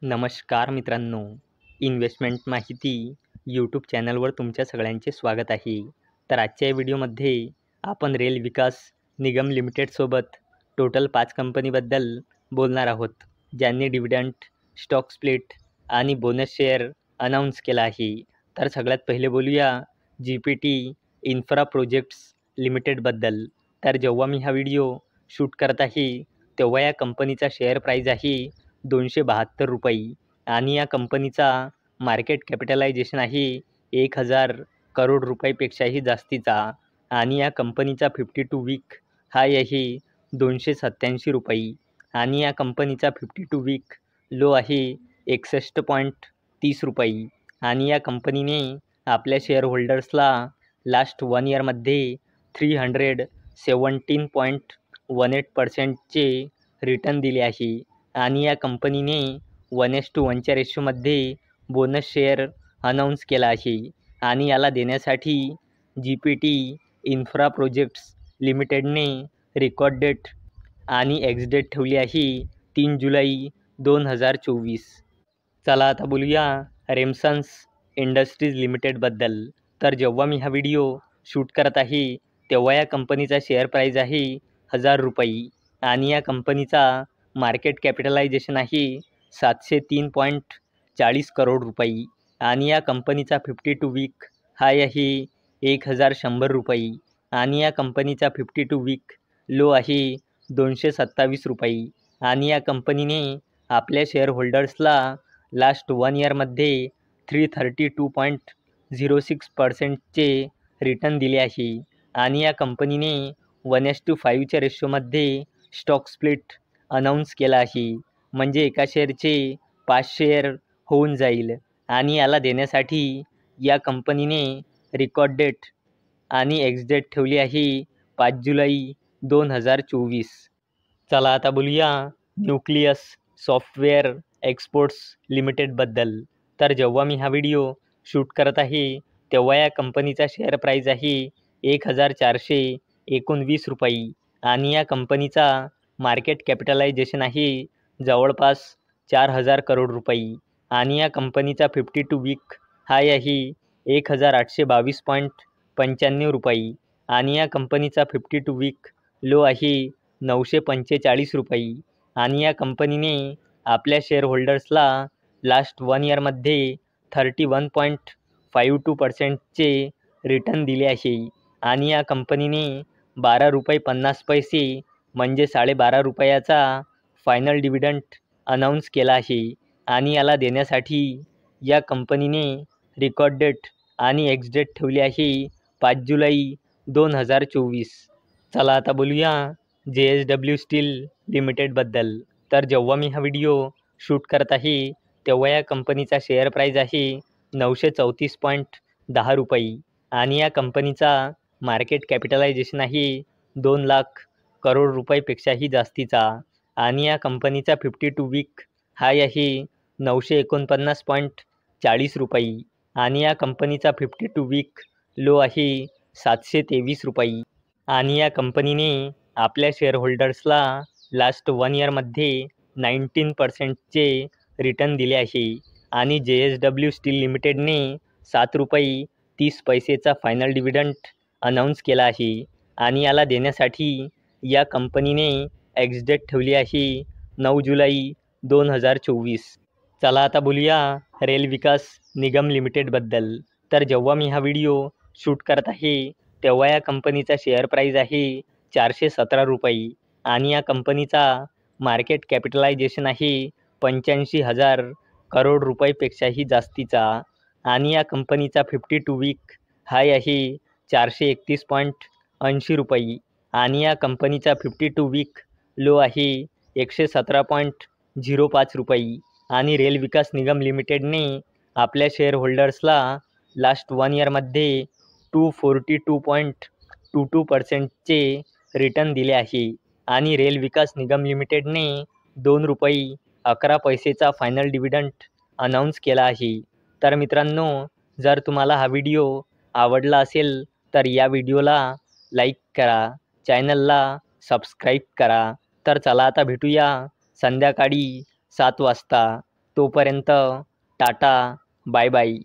नमस्कार मित्रांनो, इन्व्हेस्टमेंट माहिती यूट्यूब चॅनलवर तुमच्या सगळ्यांचे स्वागत आहे. तर आजच्या या व्हिडिओमध्ये आपण रेल विकास निगम लिमिटेडसोबत टोटल 5 कंपनीबद्दल बोलणार आहोत, ज्यांनी डिव्हिडंड, स्टॉक स्प्लिट आणि बोनस शेअर अनाऊन्स केला आहे. तर सगळ्यात पहिले बोलूया GPT इन्फ्रा प्रोजेक्ट्स लिमिटेडबद्दल. तर जेव्हा मी हा व्हिडिओ शूट करत आहे, तेव्हा या कंपनीचा शेअर प्राईज आहे ₹272 आणि या कंपनीचा मार्केट कॅपिटलायझेशन आहे 1,000 करोड रुपयापेक्षाही जास्तीचा आणि या कंपनीचा 52 वीक हाय आहे ₹287 आणि या कंपनीचा 52 वीक लो आहे ₹61.30 आणि या कंपनीने आपल्या शेअरहोल्डर्सला लास्ट 1 इयरमध्ये 317.18% रिटर्न दिले आहे आणि या कंपनीने 1:1च्या रेशोमध्ये बोनस शेअर अनाऊन्स केला आहे आणि याला देण्यासाठी GPT इन्फ्रा प्रोजेक्ट्स लिमिटेडने रेकॉर्ड डेट आणि एक्स डेट ठेवली आहे 3 जुलै 2024. चला आता बोलूया रेमसन्स इंडस्ट्रीज लिमिटेडबद्दल. तर जेव्हा मी हा व्हिडिओ शूट करत आहे, तेव्हा या कंपनीचा शेअर प्राईज आहे ₹1,000 आणि या कंपनीचा मार्केट कॅपिटलायझेशन आहे 703.40 करोड रुपये आणि या कंपनीचा 52 वीक हाय आहे ₹1,100 आणि या कंपनीचा 52 वीक लो आहे ₹227 आणि या कंपनीने आपल्या शेअरहोल्डर्सला लास्ट 1 इयरमध्ये 332.06%चे रिटर्न दिले आहे आणि या कंपनीने 1:5च्या रेशोमध्ये स्टॉक स्प्लिट अनाऊन्स केला आहे, म्हणजे एका शेअरचे 5 शेअर होऊन जाईल आणि याला देण्यासाठी या कंपनीने रेकॉर्ड डेट आणि एक्स डेट ठेवली आहे 5 जुलै 2024. चला आता बोलूया न्यूक्लियस सॉफ्टवेअर एक्सपोर्ट्स लिमिटेडबद्दल. तर जेव्हा मी हा व्हिडिओ शूट करत आहे, तेव्हा या कंपनीचा शेअर प्राईज आहे ₹1,419 आणि या कंपनीचा मार्केट कॅपिटलायझेशन आहे जवळपास 4,000 करोड रुपये आणि या कंपनीचा 52 वीक हाय आहे ₹1,822.95 आणि या कंपनीचा 52 वीक लो आहे ₹945 आणि या कंपनीने आपल्या शेअरहोल्डर्सला लास्ट 1 इयरमध्ये 31.52%चे रिटर्न दिले आहे आणि या कंपनीने ₹12.50 म्हणजे ₹12.5 फायनल डिव्हिडंड अनाऊन्स केला आहे आणि याला देण्यासाठी या कंपनीने रेकॉर्ड डेट आणि एक्स डेट ठेवली आहे 5 जुलै 2024. चला आता बोलूया JSW स्टील लिमिटेडबद्दल. तर जेव्हा मी हा व्हिडिओ शूट करत आहे, तेव्हा या कंपनीचा शेअर प्राईज आहे ₹934.10 आणि या कंपनीचा मार्केट कॅपिटलायझेशन आहे 2 लाख करोड रुपयापेक्षाही जास्तीचा आणि या कंपनीचा 52 वीक हाय आहे ₹949.40 आणि या कंपनीचा 52 वीक लो आहे ₹723 आणि या कंपनीने आपल्या शेअरहोल्डर्सला लास्ट 1 इयरमध्ये 19%चे रिटर्न दिले आहे आणि JSW स्टील लिमिटेडने ₹7.30चा फायनल डिव्हिडंड अनाऊन्स केला आहे आणि याला देण्यासाठी या कंपनीने एक्स डेट ठेवली आहे 9 जुलै 2024. चला आता बोलूया रेल विकास निगम लिमिटेडबद्दल. तर जेव्हा मी हा व्हिडिओ शूट करत आहे, तेव्हा या कंपनीचा शेअर प्राईज आहे ₹417 आणि या कंपनीचा मार्केट कॅपिटलायझेशन आहे 85,000 करोड रुपयापेक्षाही जास्तीचा आणि या कंपनीचा 52 वीक हाय आहे ₹431.80 आणि या कंपनीचा 52 वीक लो आहे ₹117.05 आणि रेल विकास निगम लिमिटेडने आपल्या शेअरहोल्डर्सला लास्ट 1 इयरमध्ये 242.22%चे रिटर्न दिले आहे आणि रेल विकास निगम लिमिटेडने ₹2.11चा फायनल डिव्हिडंड अनाऊन्स केला आहे. तर मित्रांनो, जर तुम्हाला हा व्हिडिओ आवडला असेल तर या व्हिडिओला लाईक करा, चॅनलला सबस्क्राईब करा. तर चला आता भेटूया संध्याकाळी 7 वाजता तोपर्यंत टाटा, बाय बाय.